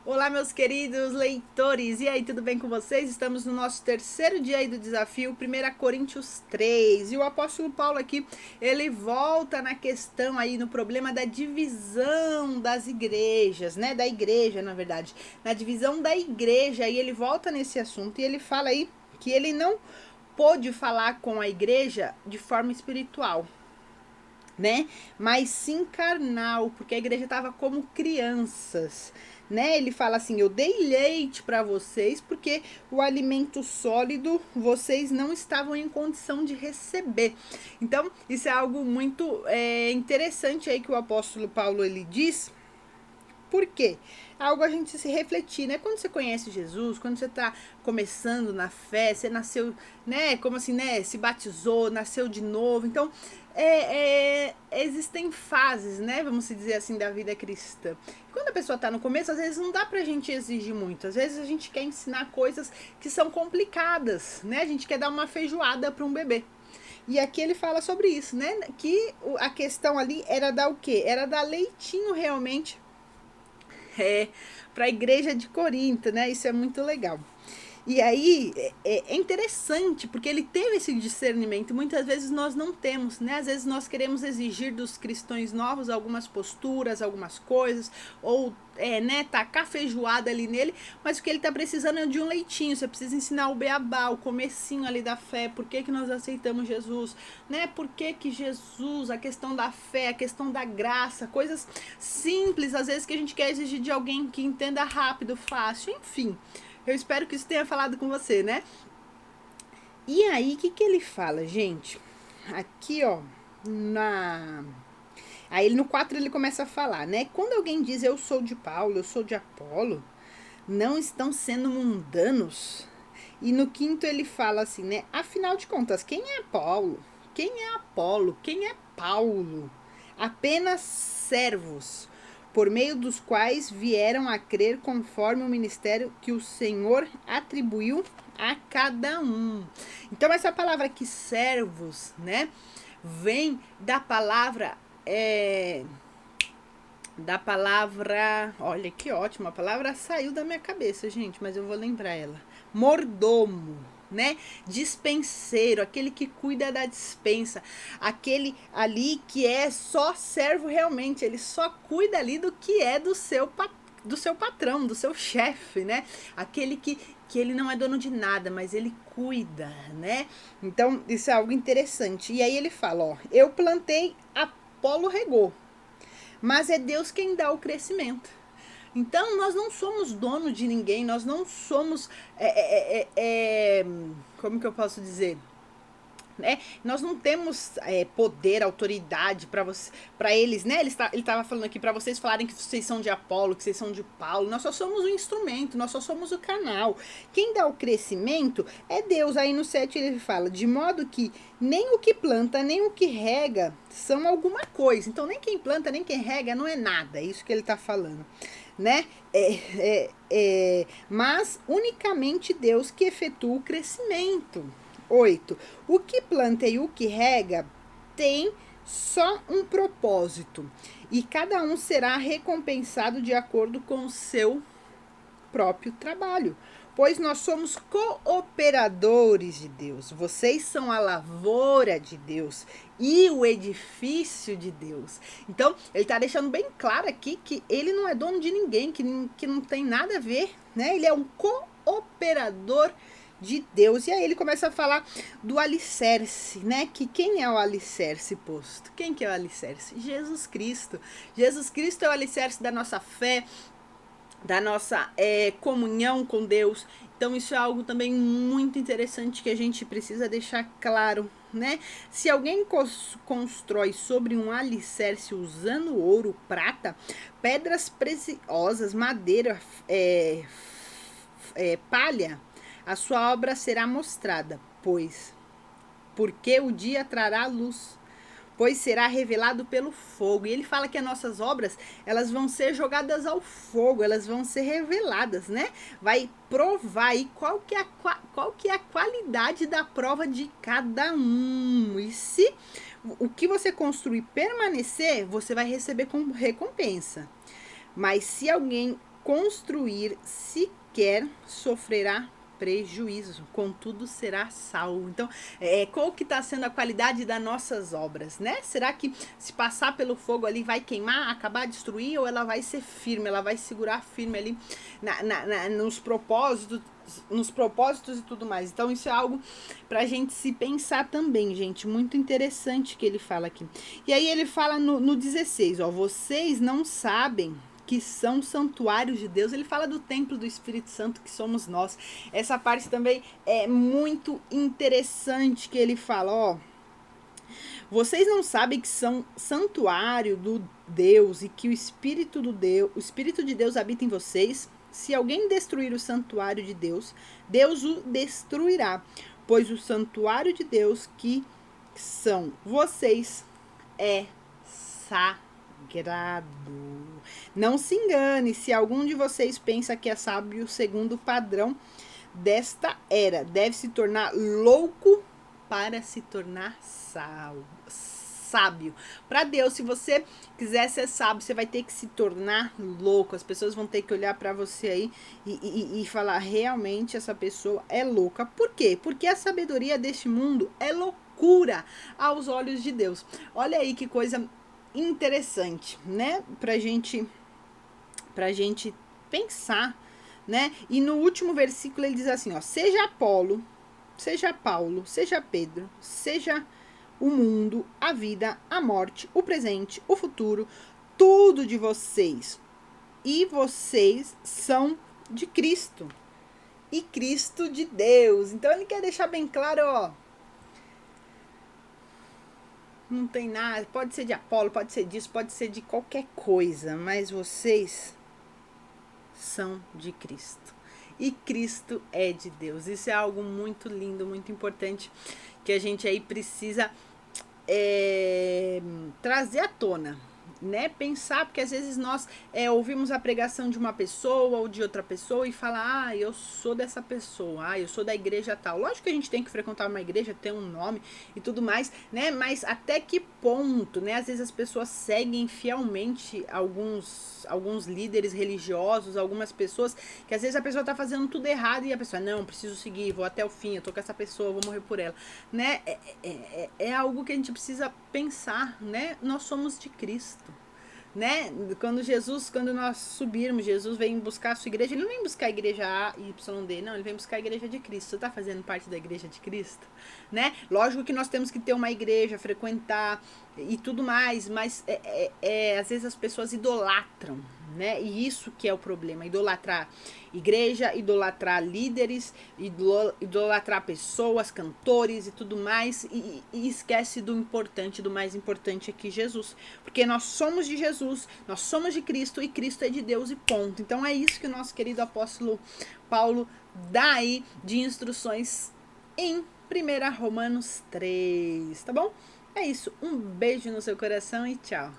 Olá, meus queridos leitores, e aí, tudo bem com vocês? Estamos no nosso terceiro dia aí do desafio, 1 Coríntios 3, e o apóstolo Paulo aqui, ele volta na questão aí, no problema da divisão das igrejas, né, da igreja, na verdade, na divisão da igreja, e ele volta nesse assunto, e ele fala aí que ele não pôde falar com a igreja de forma espiritual, né? Mas sim carnal, porque a igreja estava como crianças, né? Ele fala assim: eu dei leite para vocês porque o alimento sólido vocês não estavam em condição de receber. Então, isso é algo muito interessante aí que o apóstolo Paulo ele diz. Por quê? É algo a gente se refletir, né? Quando você conhece Jesus, quando você está começando na fé, você nasceu, né? Como assim, né? Se batizou, nasceu de novo. Então, existem fases, né? Vamos dizer assim, da vida cristã. Quando a pessoa está no começo, às vezes não dá pra gente exigir muito. Às vezes a gente quer ensinar coisas que são complicadas, né? A gente quer dar uma feijoada para um bebê. E aqui ele fala sobre isso, né? Que a questão ali era dar o quê? Era dar leitinho realmente para a igreja de Corinto, né? Isso é muito legal. E aí é interessante, porque ele teve esse discernimento. Muitas vezes nós não temos, né? Às vezes nós queremos exigir dos cristãos novos algumas posturas, algumas coisas, ou né, tacar feijoada ali nele, mas o que ele tá precisando é de um leitinho. Você precisa ensinar o beabá, o comecinho ali da fé, por que nós aceitamos Jesus, né? Por que Jesus, a questão da fé, a questão da graça, coisas simples, às vezes que a gente quer exigir de alguém que entenda rápido, fácil, enfim. Eu espero que isso tenha falado com você, né? E aí, o que ele fala, gente? Aqui, ó, Aí no 4 ele começa a falar, né? Quando alguém diz eu sou de Paulo, eu sou de Apolo, não estão sendo mundanos? E no 5 ele fala assim, né? Afinal de contas, quem é Paulo? Quem é Apolo? Quem é Paulo? Apenas servos, por meio dos quais vieram a crer conforme o ministério que o Senhor atribuiu a cada um. Então essa palavra aqui, servos, né, vem da palavra olha que ótimo, a palavra saiu da minha cabeça, gente, mas eu vou lembrar ela. Mordomo, né? Dispenseiro, aquele que cuida da dispensa, aquele ali que é só servo realmente, ele só cuida ali do que é do seu patrão, do seu chefe, né? Aquele que ele não é dono de nada, mas ele cuida, né? Então, isso é algo interessante. E aí ele fala, ó, eu plantei, Apolo regou, mas é Deus quem dá o crescimento. Então, nós não somos dono de ninguém, nós não somos. Como que eu posso dizer? Né? Nós não temos poder, autoridade para eles, né? Ele estava falando aqui para vocês falarem que vocês são de Apolo, que vocês são de Paulo. Nós só somos o instrumento, nós só somos o canal. Quem dá o crescimento é Deus. Aí no 7 ele fala, de modo que nem o que planta, nem o que rega são alguma coisa. Então nem quem planta, nem quem rega não é nada. É isso que ele está falando, né? Mas unicamente Deus que efetua o crescimento. 8. O que planta e o que rega tem só um propósito, e cada um será recompensado de acordo com o seu próprio trabalho, pois nós somos cooperadores de Deus. Vocês são a lavoura de Deus e o edifício de Deus. Então, ele está deixando bem claro aqui que ele não é dono de ninguém, que não tem nada a ver, né? Ele é um cooperador de Deus. E aí ele começa a falar do alicerce, né? Que quem é o alicerce posto? Quem que é o alicerce? Jesus Cristo. Jesus Cristo é o alicerce da nossa fé, da nossa comunhão com Deus. Então isso é algo também muito interessante que a gente precisa deixar claro, né? Se alguém constrói sobre um alicerce usando ouro, prata, pedras preciosas, madeira, palha, a sua obra será mostrada, porque o dia trará luz, pois será revelado pelo fogo. E ele fala que as nossas obras, elas vão ser jogadas ao fogo, elas vão ser reveladas, né? Vai provar aí qual que é a qualidade da prova de cada um. E se o que você construir permanecer, você vai receber como recompensa. Mas se alguém construir sequer sofrerá prejuízo, contudo será salvo. Então, qual que está sendo a qualidade das nossas obras, né? Será que se passar pelo fogo ali vai queimar, acabar, destruir, ou ela vai ser firme, ela vai segurar firme ali nos propósitos e tudo mais. Então, isso é algo pra gente se pensar também, gente, muito interessante que ele fala aqui. E aí ele fala no 16, ó, vocês não sabem que são santuários de Deus. Ele fala do templo do Espírito Santo, que somos nós. Essa parte também é muito interessante, que ele fala, ó, vocês não sabem que são santuário do Deus e que o Espírito de Deus habita em vocês? Se alguém destruir o santuário de Deus, Deus o destruirá, pois o santuário de Deus, que são vocês, é sagrado. Não se engane, se algum de vocês pensa que é sábio segundo o padrão desta era, deve se tornar louco para se tornar sábio. Para Deus, se você quiser ser sábio, você vai ter que se tornar louco. As pessoas vão ter que olhar para você aí e falar, realmente essa pessoa é louca. Por quê? Porque a sabedoria deste mundo é loucura aos olhos de Deus. Olha aí que coisa interessante, né? Pra gente pensar, né? E no último versículo ele diz assim, ó, seja Apolo, seja Paulo, seja Pedro, seja o mundo, a vida, a morte, o presente, o futuro, tudo de vocês. E vocês são de Cristo. E Cristo de Deus. Então ele quer deixar bem claro, ó, não tem nada, pode ser de Apolo, pode ser disso, pode ser de qualquer coisa, mas vocês são de Cristo. E Cristo é de Deus. Isso é algo muito lindo, muito importante, que a gente aí precisa trazer à tona, né? Pensar, porque às vezes nós ouvimos a pregação de uma pessoa ou de outra pessoa e fala, eu sou dessa pessoa, eu sou da igreja tal. Lógico que a gente tem que frequentar uma igreja, ter um nome e tudo mais, né? Mas até que ponto, né? Às vezes as pessoas seguem fielmente alguns líderes religiosos, algumas pessoas, que às vezes a pessoa tá fazendo tudo errado e a pessoa, não, preciso seguir, vou até o fim, eu tô com essa pessoa, vou morrer por ela, né? É algo que a gente precisa pensar, né? Nós somos de Cristo, né? Quando nós subirmos, Jesus vem buscar a sua igreja, ele não vem buscar a igreja A, Y, D, não, ele vem buscar a igreja de Cristo. Você tá fazendo parte da igreja de Cristo, né? Lógico que nós temos que ter uma igreja, frequentar e tudo mais, mas às vezes as pessoas idolatram, né? E isso que é o problema, idolatrar igreja, idolatrar líderes, idolatrar pessoas, cantores e tudo mais, e esquece do importante, do mais importante aqui, Jesus. Porque nós somos de Jesus, nós somos de Cristo e Cristo é de Deus e ponto. Então é isso que o nosso querido apóstolo Paulo dá aí de instruções em 1 Romanos 3, tá bom? É isso, um beijo no seu coração e tchau.